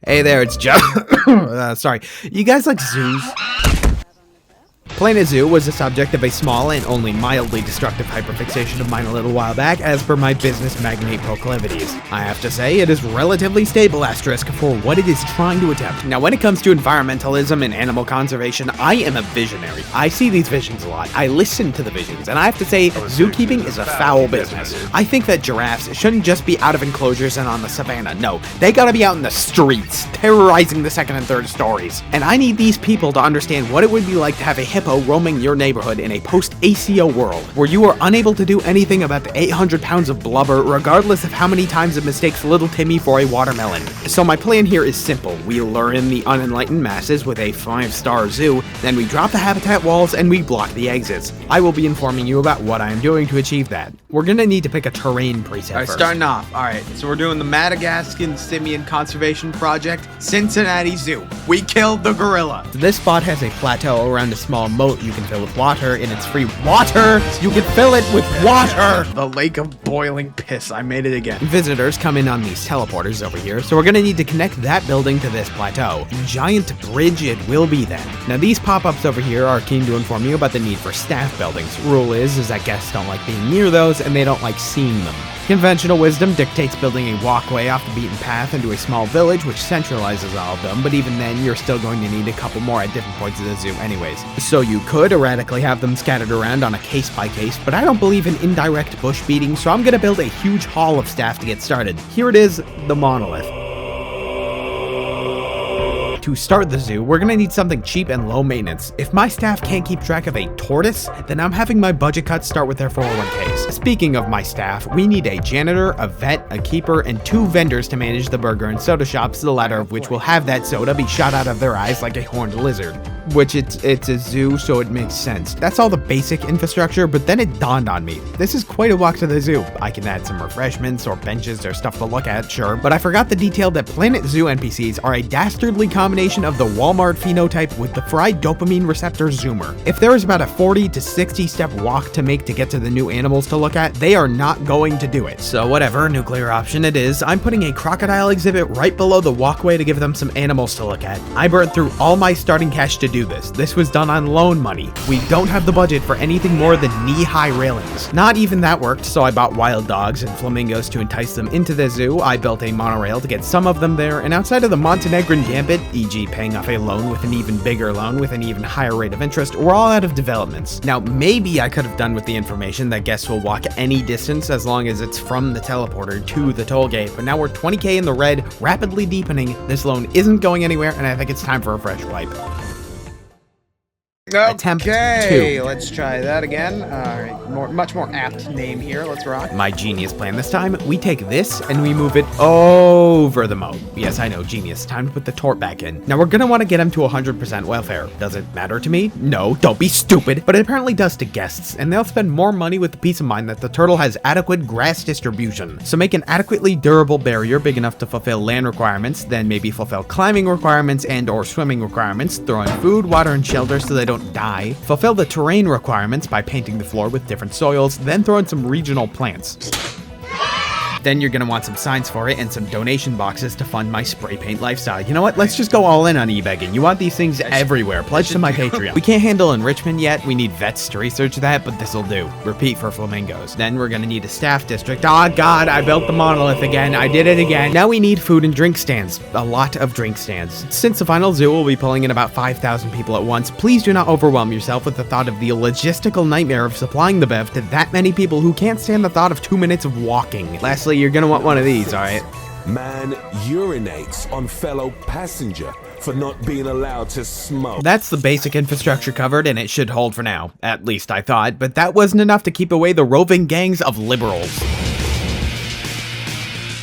Hey there, it's Joe. Sorry. You guys like zoos? Planet Zoo was the subject of a small and only mildly destructive hyperfixation of mine a little while back, as per my business magnate proclivities. I have to say, it is relatively stable asterisk for what it is trying to attempt. Now, when it comes to environmentalism and animal conservation, I am a visionary. I see these visions a lot. I listen to the visions, and I have to say, zookeeping is a foul business. I think that giraffes shouldn't just be out of enclosures and on the savannah. No, they gotta be out in the streets, terrorizing the second and third stories. And I need these people to understand what it would be like to have a hippo roaming your neighborhood in a post-ACO world, where you are unable to do anything about the 800 pounds of blubber, regardless of how many times it mistakes little Timmy for a watermelon. So my plan here is simple. We lure in the unenlightened masses with a 5-star zoo, then we drop the habitat walls and we block the exits. I will be informing you about what I am doing to achieve that. We're gonna need to pick a terrain preset first. Starting off. Alright, so we're doing the Madagascan Simian Conservation Project, Cincinnati Zoo. We killed the gorilla. So this spot has a plateau around a small moat you can fill with water, and it's free water! You can fill it with water! The lake of boiling piss. I made it again. Visitors come in on these teleporters over here, so we're gonna need to connect that building to this plateau. Giant bridge it will be then. Now these pop-ups over here are keen to inform you about the need for staff buildings. Rule is that guests don't like being near those, and they don't like seeing them. Conventional wisdom dictates building a walkway off the beaten path into a small village which centralizes all of them, but even then you're still going to need a couple more at different points of the zoo anyways. So you could erratically have them scattered around on a case by case, but I don't believe in indirect bush beating, so I'm gonna build a huge hall of staff to get started. Here it is, the monolith. To start the zoo, we're gonna need something cheap and low maintenance. If my staff can't keep track of a tortoise, then I'm having my budget cuts start with their 401ks. Speaking of my staff, we need a janitor, a vet, a keeper, and 2 vendors to manage the burger and soda shops, the latter of which will have that soda be shot out of their eyes like a horned lizard. Which it's a zoo, so it makes sense. That's all the basic infrastructure, but then it dawned on me. This is quite a walk to the zoo. I can add some refreshments or benches or stuff to look at, sure, but I forgot the detail that Planet Zoo NPCs are a dastardly combination of the Walmart phenotype with the fried dopamine receptor zoomer. If there is about a 40 to 60 step walk to make to get to the new animals to look at, they are not going to do it. So whatever, nuclear option it is, I'm putting a crocodile exhibit right below the walkway to give them some animals to look at. I burned through all my starting cash to do this. This was done on loan money. We don't have the budget for anything more than knee-high railings. Not even that worked, so I bought wild dogs and flamingos to entice them into the zoo. I built a monorail to get some of them there, and outside of the Montenegrin gambit, e.g. paying off a loan with an even bigger loan with an even higher rate of interest, we're all out of developments. Now, maybe I could have done with the information that guests will walk any distance as long as it's from the teleporter to the toll gate, but now we're 20k in the red, rapidly deepening. This loan isn't going anywhere, and I think it's time for a fresh wipe. Attempt 2. Let's try that again. Alright, much more apt name here. Let's rock. My genius plan this time. We take this and we move it over the moat. Yes, I know, genius. Time to put the tort back in. Now we're gonna want to get him to 100% welfare. Does it matter to me? No, don't be stupid. But it apparently does to guests, and they'll spend more money with the peace of mind that the turtle has adequate grass distribution. So make an adequately durable barrier big enough to fulfill land requirements, then maybe fulfill climbing requirements and or swimming requirements, throw in food, water, and shelter so they don't die, fulfill the terrain requirements by painting the floor with different soils, then throw in some regional plants. Then you're gonna want some signs for it and some donation boxes to fund my spray paint lifestyle. You know what? Let's just go all in on e-begging. You want these things everywhere. Pledge to my Patreon. We can't handle enrichment yet. We need vets to research that, but this'll do. Repeat for flamingos. Then we're gonna need a staff district. Oh god, I built the monolith again. I did it again. Now we need food and drink stands. A lot of drink stands. Since the final zoo will be pulling in about 5,000 people at once, please do not overwhelm yourself with the thought of the logistical nightmare of supplying the bev to that many people who can't stand the thought of 2 minutes of walking. Lastly, you're gonna want one of these, alright? Man urinates on fellow passenger for not being allowed to smoke. That's the basic infrastructure covered, and it should hold for now. At least I thought, but that wasn't enough to keep away the roving gangs of liberals.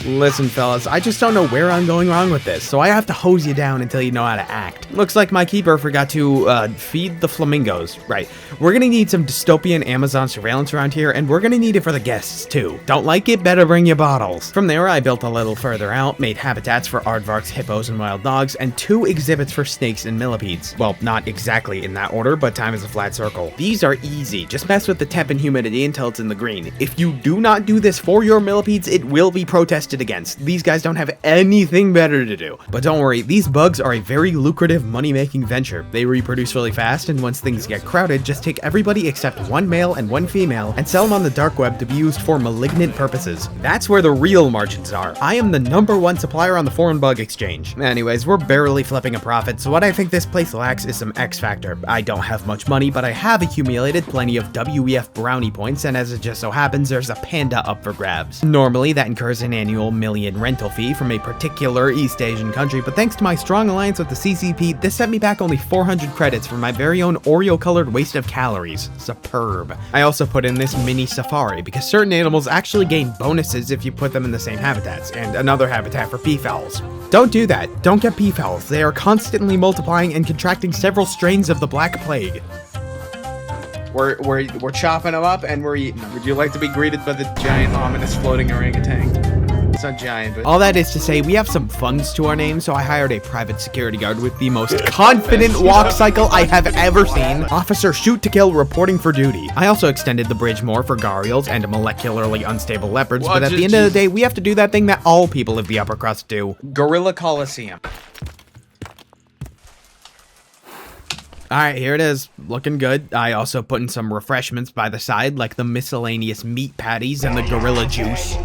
Listen, fellas, I just don't know where I'm going wrong with this, so I have to hose you down until you know how to act. Looks like my keeper forgot to feed the flamingos. Right. We're gonna need some dystopian Amazon surveillance around here, and we're gonna need it for the guests too. Don't like it? Better bring your bottles. From there, I built a little further out, made habitats for aardvarks, hippos, and wild dogs, and 2 exhibits for snakes and millipedes. Well, not exactly in that order, but time is a flat circle. These are easy. Just mess with the temp and humidity until it's in the green. If you do not do this for your millipedes, it will be protested against. These guys don't have anything better to do. But don't worry, these bugs are a very lucrative money-making venture. They reproduce really fast, and once things get crowded, just take everybody except 1 male and 1 female and sell them on the dark web to be used for malignant purposes. That's where the real margins are. I am the #1 supplier on the foreign bug exchange. Anyways, we're barely flipping a profit, so what I think this place lacks is some X factor. I don't have much money, but I have accumulated plenty of WEF brownie points, and as it just so happens, there's a panda up for grabs. Normally, that incurs an annual million rental fee from a particular East Asian country, but thanks to my strong alliance with the CCP, this sent me back only 400 credits for my very own Oreo-colored waste of calories. Superb. I also put in this mini safari, because certain animals actually gain bonuses if you put them in the same habitats, and another habitat for peafowls. Don't do that. Don't get peafowls. They are constantly multiplying and contracting several strains of the Black Plague. We're chopping them up and we're eating them. Would you like to be greeted by the giant ominous floating orangutan? It's not giant, but... All that is to say, we have some funds to our name, so I hired a private security guard with the most confident walk cycle I have ever seen. Officer shoot to kill reporting for duty. I also extended the bridge more for gharials and molecularly unstable leopards, but at the end of the day, we have to do that thing that all people of the upper crust do. Gorilla Coliseum. Alright, here it is. Looking good. I also put in some refreshments by the side, like the miscellaneous meat patties and the gorilla juice.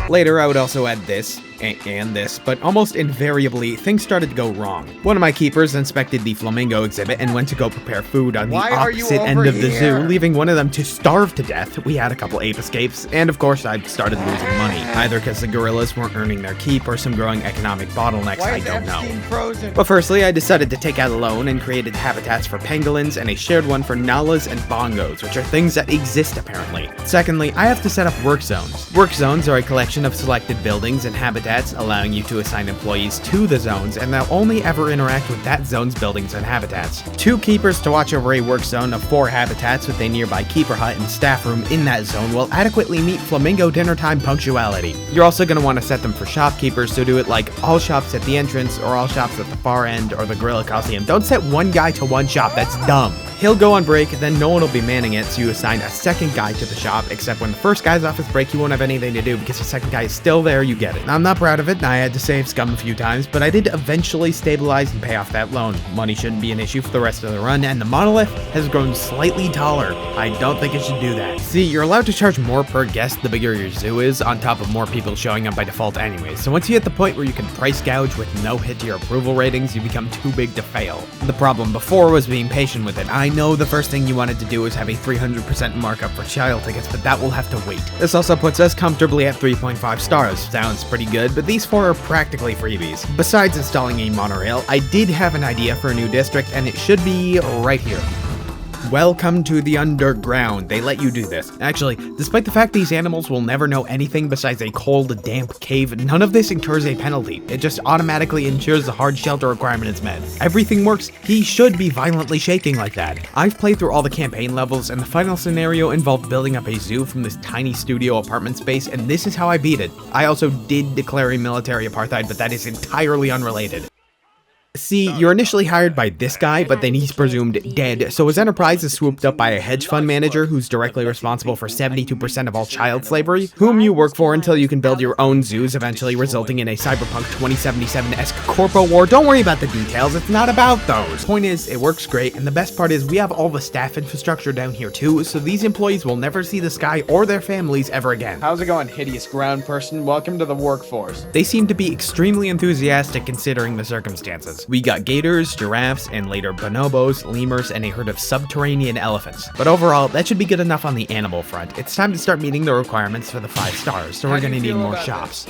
Later, I would also add this, and this, but almost invariably, things started to go wrong. One of my keepers inspected the flamingo exhibit and went to go prepare food on the opposite end of the zoo, leaving one of them to starve to death. We had a couple ape escapes, and of course, I started losing money, either because the gorillas weren't earning their keep or some growing economic bottlenecks, I don't know. But firstly, I decided to take out a loan and created habitats for pangolins and a shared one for nallas and bongos, which are things that exist apparently. Secondly, I have to set up work zones. Work zones are a collection of selected buildings and habitats, allowing you to assign employees to the zones, and they'll only ever interact with that zone's buildings and habitats. 2 keepers to watch over a work zone of 4 habitats with a nearby keeper hut and staff room in that zone will adequately meet flamingo dinner time punctuality. You're also going to want to set them for shopkeepers, so do it like all shops at the entrance or all shops at the far end or the Gorilla Coliseum. Don't set one guy to one shop, that's dumb. He'll go on break, then no one will be manning it, so you assign a second guy to the shop, except when the first guy's off his break, you won't have anything to do because the second guy is still there, you get it. I'm not proud of it, I had to save scum a few times, but I did eventually stabilize and pay off that loan. Money shouldn't be an issue for the rest of the run, and the monolith has grown slightly taller. I don't think it should do that. See, you're allowed to charge more per guest the bigger your zoo is, on top of more people showing up by default anyway, so once you hit the point where you can price gouge with no hit to your approval ratings, you become too big to fail. The problem before was being patient with it. I know the first thing you wanted to do was have a 300% markup for child tickets, but that will have to wait. This also puts us comfortably at 3.5 stars. Sounds pretty good, but these 4 are practically freebies. Besides installing a monorail, I did have an idea for a new district, and it should be right here. Welcome to the underground. They let you do this. Actually, despite the fact these animals will never know anything besides a cold, damp cave, none of this incurs a penalty. It just automatically ensures the hard shelter requirement is met. Everything works. He should be violently shaking like that. I've played through all the campaign levels, and the final scenario involved building up a zoo from this tiny studio apartment space, and this is how I beat it. I also did declare a military apartheid, but that is entirely unrelated. See, you're initially hired by this guy, but then he's presumed dead, so his enterprise is swooped up by a hedge fund manager who's directly responsible for 72% of all child slavery, whom you work for until you can build your own zoos, eventually resulting in a Cyberpunk 2077-esque corpo war. Don't worry about the details, it's not about those. Point is, it works great, and the best part is we have all the staff infrastructure down here too, so these employees will never see the sky or their families ever again. How's it going, hideous ground person? Welcome to the workforce. They seem to be extremely enthusiastic considering the circumstances. We got gators, giraffes, and later bonobos, lemurs, and a herd of subterranean elephants. But overall, that should be good enough on the animal front. It's time to start meeting the requirements for the 5 stars, so we're gonna need more shops.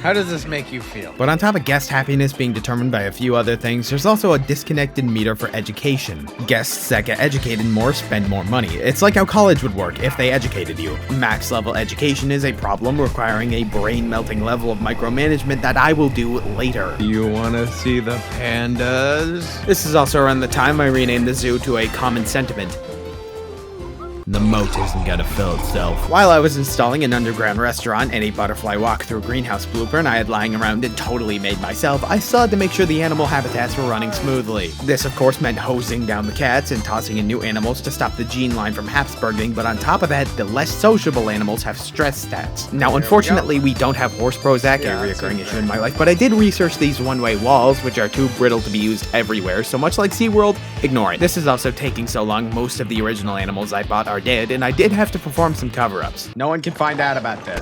How does this make you feel? But on top of guest happiness being determined by a few other things, there's also a disconnected meter for education. Guests that get educated more spend more money. It's like how college would work if they educated you. Max level education is a problem requiring a brain-melting level of micromanagement that I will do later. You wanna see the pandas? This is also around the time I renamed the zoo to a common sentiment. The moat isn't gonna fill itself. While I was installing an underground restaurant and a butterfly walk-through greenhouse blueprint I had lying around and totally made myself, I still had to make sure the animal habitats were running smoothly. This of course meant hosing down the cats and tossing in new animals to stop the gene line from Habsburging, but on top of that, the less sociable animals have stress stats. Now unfortunately we don't have horse Prozac, a reoccurring issue in my life, but I did research these one-way walls, which are too brittle to be used everywhere, so much like SeaWorld, ignore it. This is also taking so long, most of the original animals I bought are dead, and I did have to perform some cover-ups. No one can find out about this.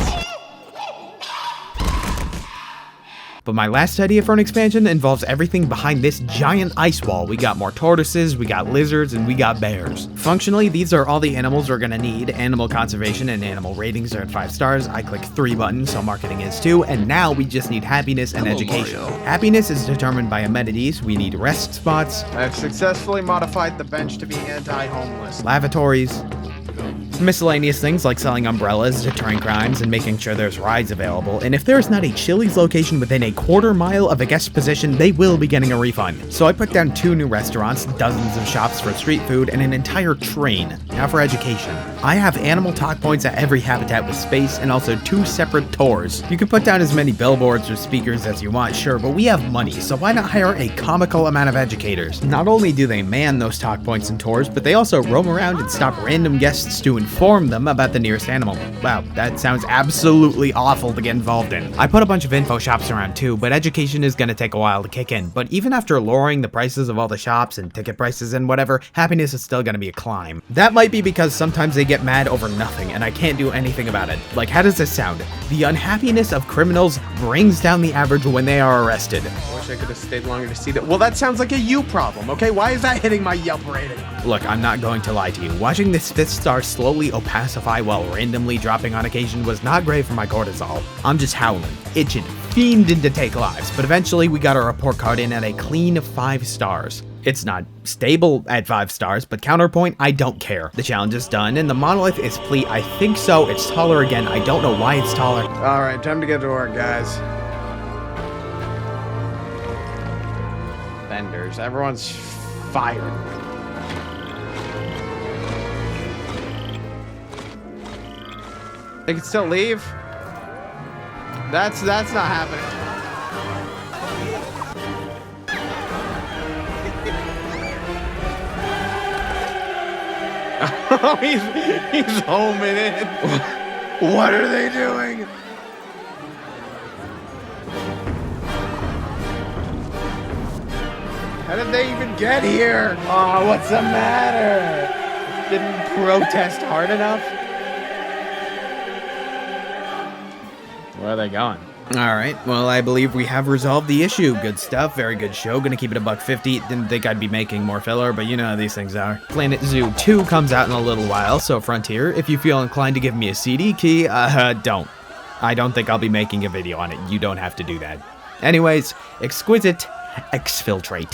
But my last idea for an expansion involves everything behind this giant ice wall. We got more tortoises, we got lizards, and we got bears. Functionally, these are all the animals we're gonna need. Animal conservation and animal ratings are at 5 stars. I click 3 buttons, so marketing is 2, and now we just need happiness and education. Mario. Happiness is determined by amenities. We need rest spots, I've successfully modified the bench to be anti-homeless. lavatories, miscellaneous things like selling umbrellas, deterring crimes, and making sure there's rides available. And if there's not a Chili's location within a quarter-mile of a guest position, they will be getting a refund. So I put down 2 new restaurants, dozens of shops for street food, and an entire train. Now for education. I have animal talk points at every habitat with space, and also 2 separate tours. You can put down as many billboards or speakers as you want, sure, but we have money, so why not hire a comical amount of educators? Not only do they man those talk points and tours, but they also roam around and stop random guests to inform them about the nearest animal. Wow, that sounds absolutely awful to get involved in. I put a bunch of info shops around too, but education is gonna take a while to kick in. But even after lowering the prices of all the shops and ticket prices and whatever, happiness is still gonna be a climb. That might be because sometimes they get mad over nothing and I can't do anything about it. Like, how does this sound? The unhappiness of criminals brings down the average when they are arrested. I wish I could have stayed longer to see that. Well, that sounds like a you problem, okay? Why is that hitting my Yelp rating? Look, I'm not going to lie to you. Watching this 5th star slowly opacify while randomly dropping on occasion was not great for my cortisol. I'm just howling, itching, fiending to take lives, but eventually we got our report card in at a clean 5 stars. It's not stable at 5 stars, but counterpoint, I don't care. The challenge is done, and the monolith is complete. I think so. It's taller again. I don't know why it's taller. All right, time to get to work, guys. Vendors, everyone's fired. They can still leave? That's not happening. Oh, he's homing in. What are they doing? How did they even get here? Oh, what's the matter? Didn't protest hard enough? Where are they going? Alright, well, I believe we have resolved the issue. Good stuff, very good show. Gonna keep it $1.50. Didn't think I'd be making more filler, but you know how these things are. Planet Zoo 2 comes out in a little while, so Frontier, if you feel inclined to give me a CD key, don't. I don't think I'll be making a video on it. You don't have to do that. Anyways, exquisite exfiltrate.